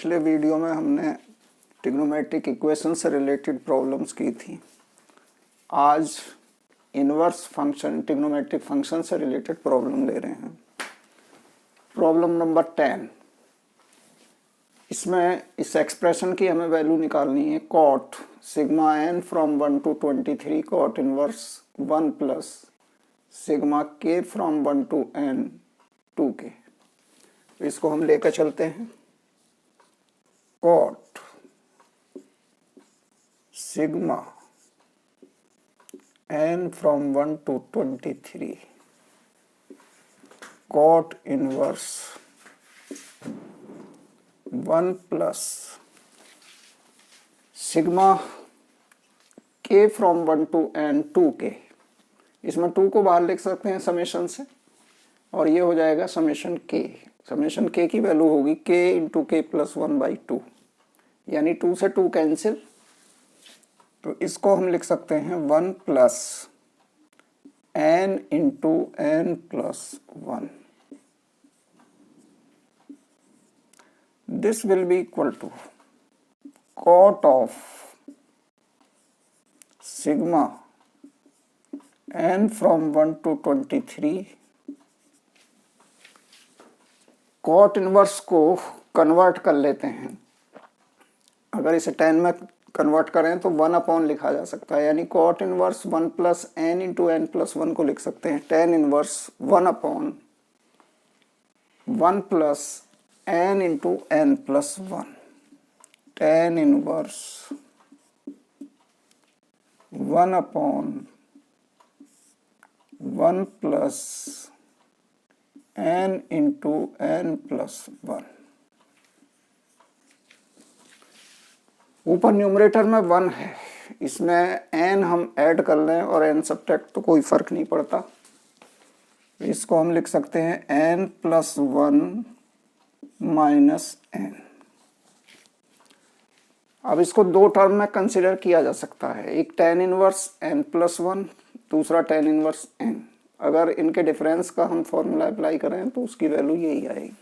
पिछले वीडियो में हमने ट्रिग्नोमेट्रिक इक्वेशन से रिलेटेड प्रॉब्लम्स की थी। आज इनवर्स फंक्शन ट्रिग्नोमेट्रिक फंक्शन से रिलेटेड प्रॉब्लम ले रहे हैं। Problem number 10। इसमें इस एक्सप्रेशन की हमें वैल्यू निकालनी है। Cot sigma n from 1 to 23 cot inverse 1 plus sigma k from 1 to n 2k। इसको हम लेकर चलते हैं। Cot sigma n from 1 to 23 cot inverse 1 plus sigma k from 1 to n 2k। इसमें 2 को बाहर लिख सकते हैं समेशन से और ये हो जाएगा समेशन k। समेशन k की वैल्यू होगी k इंटू k प्लस 1/2, यानी 2 से 2 कैंसिल। तो इसको हम लिख सकते हैं 1 plus n into n plus 1। This will be equal to cot of sigma n from 1 to 23। Cot inverse को कन्वर्ट कर लेते हैं। अगर इसे 10 में कन्वर्ट करें तो 1 अपॉन लिखा जा सकता है, यानी cot inverse 1 plus n into n plus 1 को लिख सकते हैं tan inverse 1 upon 1 plus n into n plus 1। tan inverse 1 upon 1 plus n into n plus 1। ऊपर न्यूमरेटर में 1 है, इसमें n हम ऐड कर लें और n सब्ट्रैक्ट तो कोई फर्क नहीं पड़ता। इसको हम लिख सकते हैं n प्लस 1 माइनस n। अब इसको दो टर्म में कंसिडर किया जा सकता है, एक tan इनवर्स n प्लस 1, दूसरा tan इनवर्स n। अगर इनके डिफरेंस का हम फॉर्मूला अप्लाई करें तो उसकी वैल्यू यही आएगी,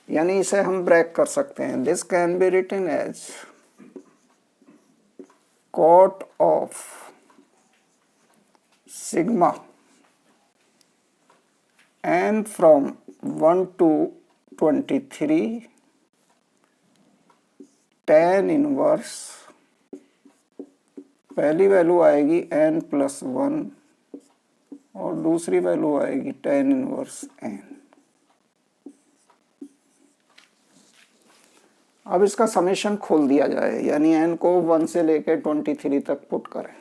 यानी इसे हम ब्रेक कर सकते हैं। This can be written as cot of sigma n from 1 to 23 tan inverse, पहली वैल्यू आएगी n प्लस 1 और दूसरी वैल्यू आएगी tan इनवर्स n। अब इसका समेशन खोल दिया जाए, यानी n को 1 से लेकर 23 तक पुट करें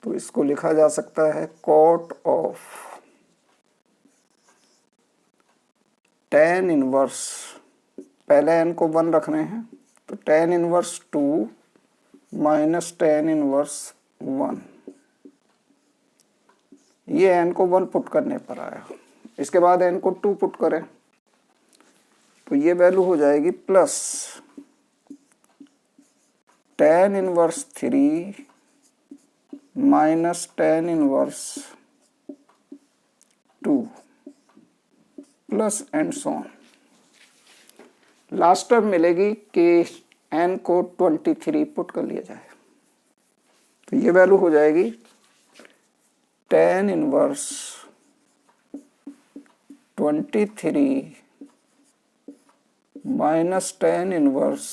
तो इसको लिखा जा सकता है कॉट ऑफ tan इनवर्स, पहले n को 1 रखने हैं तो tan inverse 2 minus tan inverse 1। ये n को 1 पुट करने पर आया। इसके बाद n को 2 पुट करें तो ये वैल्यू हो जाएगी plus tan inverse 3 minus tan inverse 2 plus and so on. Last term मिलेगी कि n को 23 पुट कर लिया जाए तो ये वैल्यू हो जाएगी tan inverse 23 minus tan inverse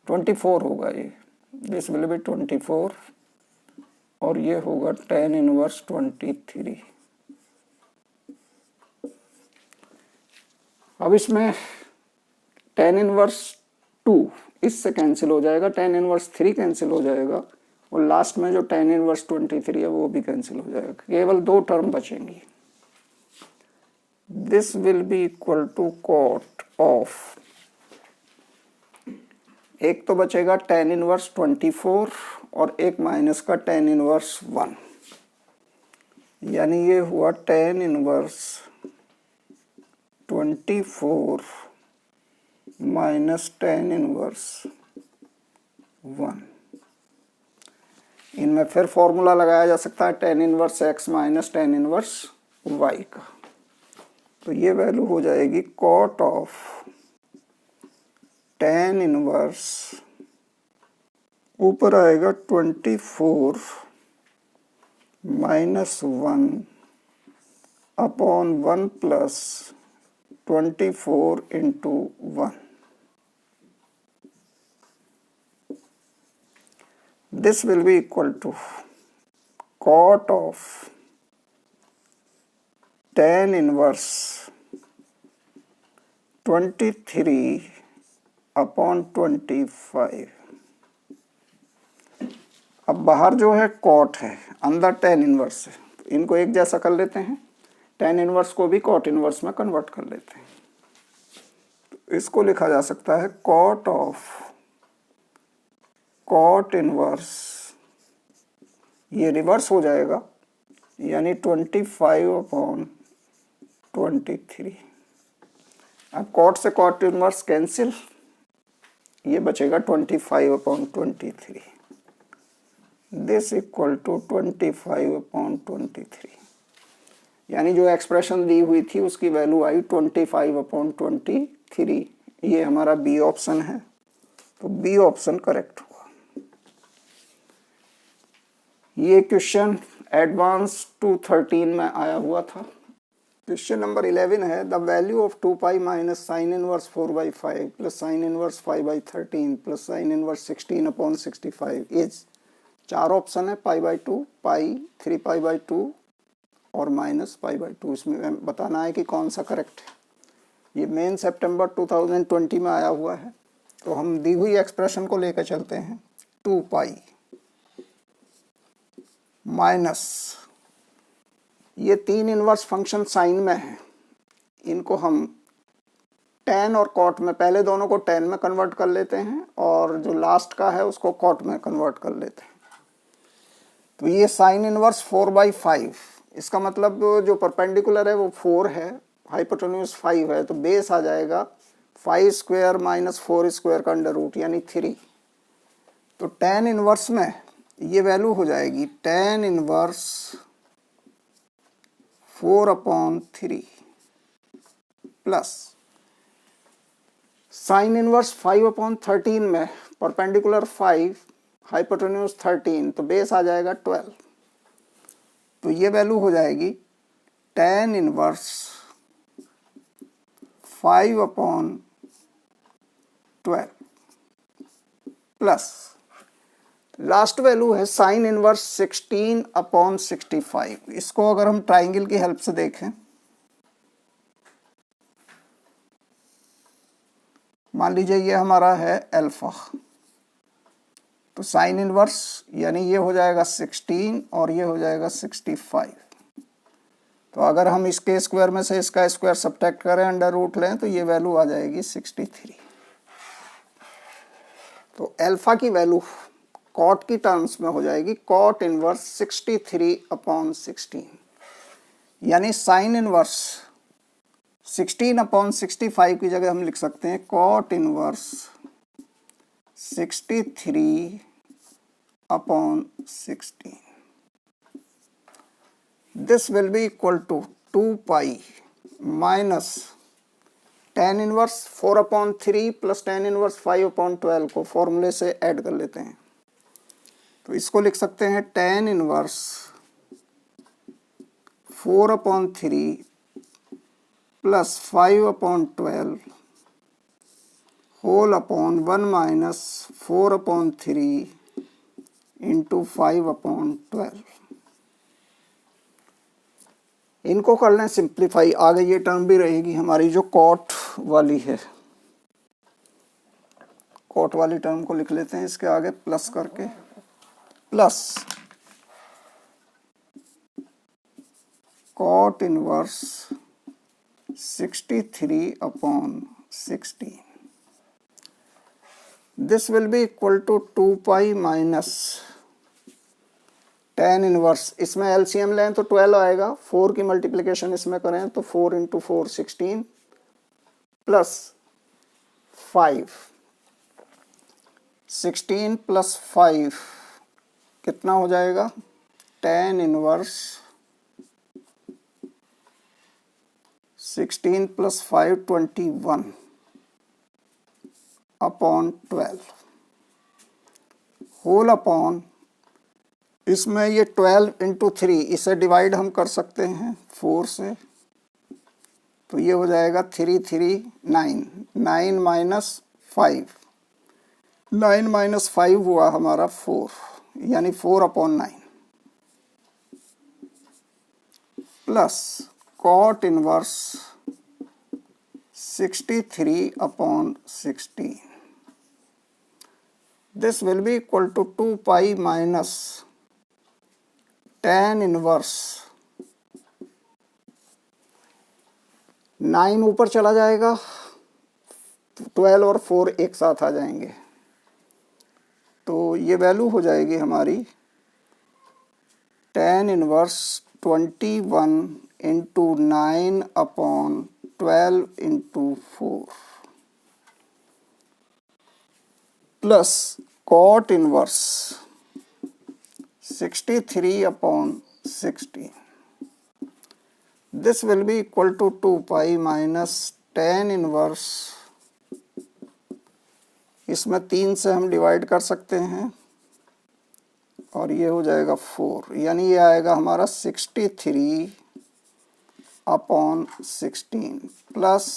24 होगा ये, दिस विल बी 24 और ये होगा tan इनवर्स 23। अब इसमें tan इनवर्स 2 इससे कैंसिल हो जाएगा, tan इनवर्स 3 कैंसिल हो जाएगा और लास्ट में जो tan इनवर्स 23 है वो भी कैंसिल हो जाएगा। केवल 2 टर्म बचेंगी। This will be equal to cot of, एक तो बचेगा tan इनवर्स 24 और एक माइनस का tan इनवर्स 1, यानी ये हुआ tan inverse 24 minus tan inverse 1। इनमें फिर फॉर्मूला लगाया जा सकता है tan inverse x minus tan inverse y का। तो ये वैल्यू हो जाएगी कॉट ऑफ tan इनवर्स ऊपर आएगा 24 minus 1 upon 1 plus 24 into 1. This will be equal to cot of tan inverse 23 upon 25. अब बाहर जो है कॉट है, अंदर tan इनवर्स है, तो इनको एक जैसा कर लेते हैं. tan इनवर्स को भी कॉट इनवर्स में कन्वर्ट कर लेते हैं. तो इसको लिखा जा सकता है कॉट ऑफ कॉट इनवर्स, ये रिवर्स हो जाएगा, यानी 25 अपॉन 23. अब कॉट से कॉट इनवर्स कैंसिल, ये बचेगा 25 upon 23. This equal to 25 upon 23, यानी जो एक्सप्रेशन दी हुई थी उसकी वैल्यू आई 25 अपॉन 23. ये हमारा बी ऑप्शन है, तो बी ऑप्शन करेक्ट हुआ. ये क्वेश्चन एडवांस 213 में आया हुआ था. क्वेश्चन नंबर 11 है the value of 2 pi minus sine inverse 4/5 plus sine inverse 5/13 plus sine inverse 16 upon 65 is. 4 option है, π/2, पाई, 3π/2 और माइनस π/2. इसमें बताना है कि कौन सा करेक्ट है. ये मेन सितंबर 2020 में आया हुआ है, तो हम दी हुई एक्सप्रेशन को लेकर चलते हैं. 2 पाई माइनस, ये 3 इनवर्स फंक्शन साइन में है, इनको हम tan और cot में, पहले दोनों को tan में कन्वर्ट कर लेते हैं और जो लास्ट का है उसको cot में कन्वर्ट कर लेते हैं. तो ये साइन इनवर्स 4/5, इसका मतलब जो परपेंडिकुलर है वो 4 है, हाइपोटेन्यूज 5 है, तो बेस आ जाएगा 5 स्क्वायर माइनस 4 स्क्वायर का अंडर रूट यानी 3. तो tan इनवर्स में ये वैल्यू हो जाएगी tan inverse 4/3 plus sine inverse 5/13 में परपेंडिकुलर 5, हाइपोटेन्यूज 13, तो बेस आ जाएगा 12. तो ये वैल्यू हो जाएगी tan inverse 5/12 plus last value है साइन इनवर्स 16/65. इसको अगर हम ट्राइंगल की हेल्प से देखें, मान लीजिए ये हमारा है अल्फा, तो साइन इनवर्स यानी ये हो जाएगा 16 और ये हो जाएगा 65. तो अगर हम इसके स्क्वायर में से इसका स्क्वायर सब्ट्रैक्ट करें, अंडर रूट लें, तो ये वैल्यू आ जाएगी 63. तो अल्फा की वैल्यू कॉट की टर्म्स में हो जाएगी कॉट इनवर्स 63/16, यानी साइन इनवर्स 16/65 की जगह हम लिख सकते हैं cot inverse 63/16. This will be equal to 2 pi minus tan inverse 4/3 plus tan inverse 5/12 को फॉर्मूले से ऐड कर लेते हैं. तो इसको लिख सकते हैं tan inverse 4/3 plus 5/12 whole upon 1 minus 4/3 into 5/12. इनको कर लें सिंप्लीफाई, आगे ये टर्म भी रहेगी हमारी जो कॉट वाली है. कॉट वाली टर्म को लिख लेते हैं इसके आगे प्लस करके, plus cot inverse 63/16. This will be equal to 2 pi minus tan inverse, इसमें एलसीएम लें तो 12 आएगा, 4 की मल्टीप्लिकेशन इसमें करें तो 4 इंटू 4 16 प्लस 5, 16 प्लस 5 कितना हो जाएगा, tan inverse 16 plus 5 21 upon 12 whole upon, इसमें ये 12 इंटू 3, इसे डिवाइड हम कर सकते हैं 4 से, तो ये हो जाएगा 3 3 9, 9 माइनस 5, 9 माइनस 5 हुआ हमारा 4, यानी 4 upon 9 plus cot inverse 63 upon 16. This will be equal to 2 pi minus tan inverse 9 ऊपर चला जाएगा, 12 और 4 एक साथ आ जाएंगे, तो ये वैल्यू हो जाएगी हमारी tan inverse 21 into 9 upon 12 into 4 plus cot inverse 63 upon 16. This will be equal to 2 pi minus tan inverse, इसमें 3 से हम डिवाइड कर सकते हैं और ये हो जाएगा 4, यानी ये आएगा हमारा 63 upon 16 plus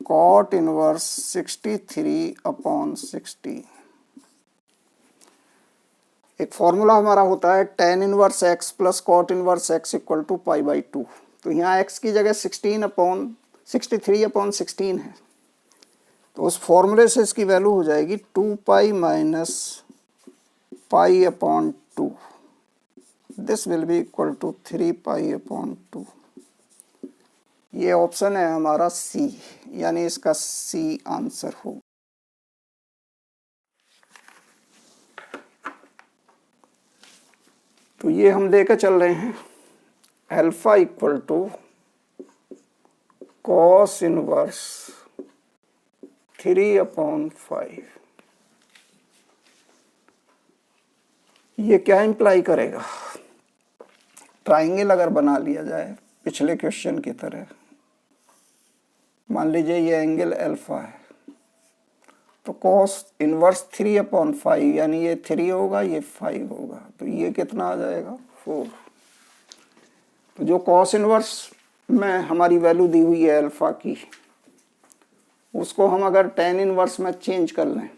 cot inverse 63 upon 16. एक फॉर्मूला हमारा होता है tan inverse x plus cot inverse x equal to pi by 2. तो यहाँ x की जगह 63 अपॉन 16 है, तो उस फॉर्मूले से इसकी वैल्यू हो जाएगी 2 pi minus pi upon 2. This will be equal to 3 pi upon 2. ये ऑप्शन है हमारा सी, यानी इसका सी आंसर हो. तो ये हम लेकर चल रहे हैं alpha equal to cos inverse 3 upon 5. ये क्या इम्प्लाई करेगा? ट्राइंगल अगर बना लिया जाए पिछले क्वेश्चन की तरह, मान लीजिए ये एंगल अल्फा है, तो कॉस इनवर्स 3 अपॉन 5, यानी ये 3 होगा, ये 5 होगा, तो ये कितना आ जाएगा 4. तो जो कॉस इनवर्स में हमारी वैल्यू दी हुई है अल्फा की, उसको हम अगर tan इनवर्स में चेंज कर लें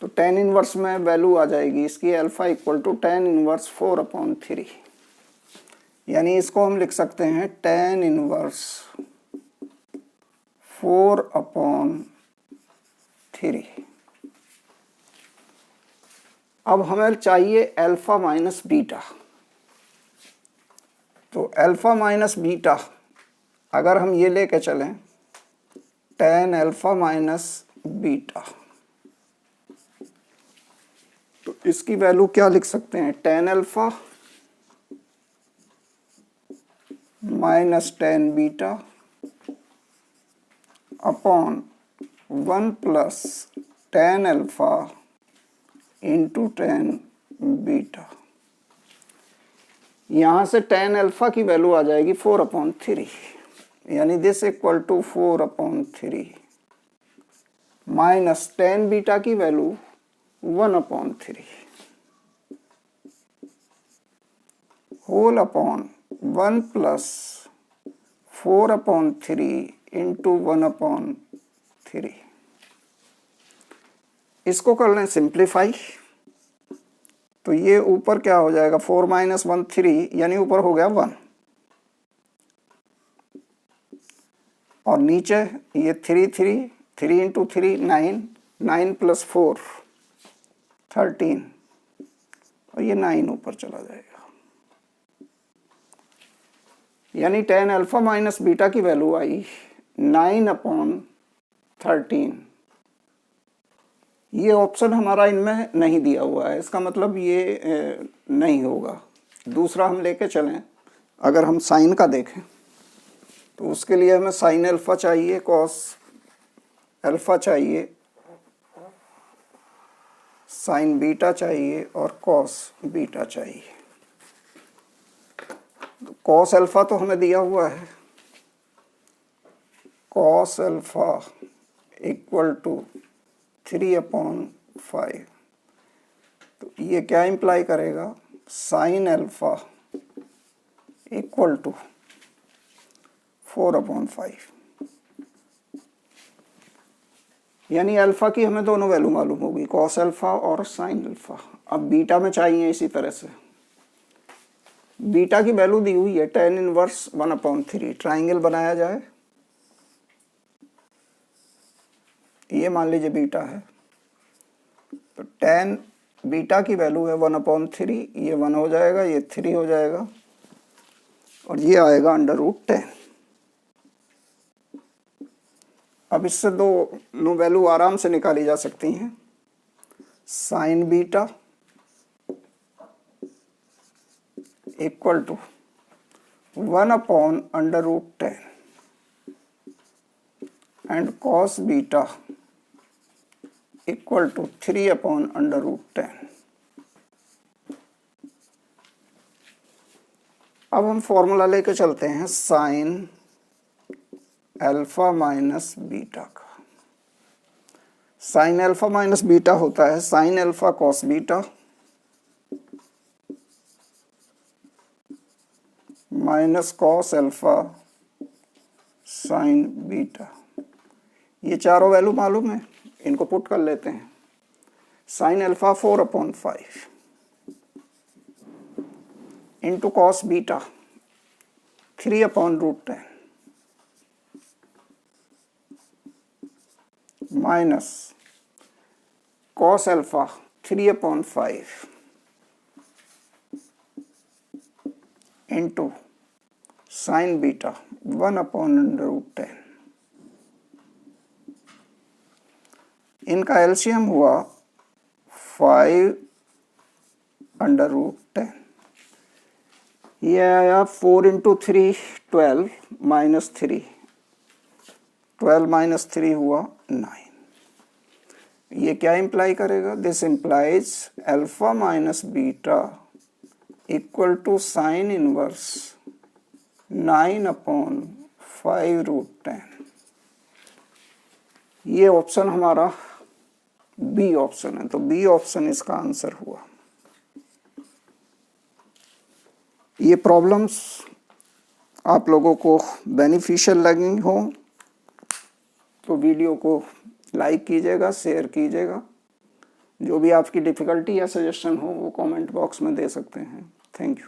तो tan इनवर्स में वैल्यू आ जाएगी इसकी alpha equal to tan inverse 4 upon 3, यानी इसको हम लिख सकते हैं tan इनवर्स 4 अपॉन 3. अब हमें चाहिए अल्फा माइनस बीटा, तो अल्फा माइनस बीटा अगर हम ये लेके चलें tan अल्फा माइनस बीटा, तो इसकी वैल्यू क्या लिख सकते हैं? tan alpha minus tan beta upon 1 plus tan alpha into tan beta. यहाँ से tan अल्फा की वैल्यू आ जाएगी 4 अपॉन 3, यानी this equal to 4 upon 3 minus tan beta की value 1 upon 3 whole upon 1 plus 4 upon 3 into 1 upon 3. इसको कर लें सिंप्लीफाई, तो ये ऊपर क्या हो जाएगा 4 माइनस 1 3, यानी ऊपर हो गया 1, और नीचे ये 3 इंटू 3 9, 9 प्लस 4 13, और ये 9 ऊपर चला जाएगा, यानी tan अल्फा माइनस बीटा की वैल्यू आई 9 अपॉन 13. ये ऑप्शन हमारा इनमें नहीं दिया हुआ है, इसका मतलब ये नहीं होगा. दूसरा हम लेके चलें, अगर हम साइन का देखें तो उसके लिए हमें साइन अल्फा चाहिए, कॉस अल्फा चाहिए, साइन बीटा चाहिए और कॉस बीटा चाहिए. कॉस अल्फा तो हमें दिया हुआ है, कॉस अल्फा इक्वल टू 3/5। तो ये क्या इम्प्लाई करेगा, साइन अल्फा इक्वल टू 4/5। यानी अल्फा की हमें दोनों वैल्यू मालूम होगी, कॉस अल्फा और साइन अल्फा। अब बीटा में चाहिए इसी तरह से। बीटा की वैल्यू दी हुई है tan इनवर्स 1/3। ट्राइंगल बनाया जाए, ये मान लीजिए बीटा है, तो tan बीटा की वैल्यू है 1/3, ये 1 हो जाएगा, ये 3 हो जाएगा, और ये आएगा √10। अब इससे दो वैल्यू आराम से निकाली जा सकती हैं। Sine beta equal to 1/√10 and cos beta equal to 3/√10। अब हम फॉर्मूला लेके चलते हैं साइन अल्फा माइनस बीटा का। साइन अल्फा माइनस बीटा होता है sine alpha cos beta minus cos alpha sine beta. ये चारों वैल्यू मालूम है, इनको पुट कर लेते हैं। Sine alpha 4/5 into cos beta 3/√10 minus cos alpha 3/5 into sine beta 1/√10। इनका एलसीएम हुआ 5/√10। ये आया 4 × 3 12 माइनस 3, 12 माइनस 3 हुआ 9। ये क्या इंप्लाई करेगा, this implies alpha minus beta equal to sine inverse 9/5√10। ये ऑप्शन हमारा बी ऑप्शन है, तो बी ऑप्शन इसका आंसर हुआ। ये प्रॉब्लम्स आप लोगों को बेनिफिशियल लगी हो तो वीडियो को लाइक कीजिएगा, शेयर कीजिएगा। जो भी आपकी डिफ़िकल्टी या सजेशन हो वो कमेंट बॉक्स में दे सकते हैं। Thank you.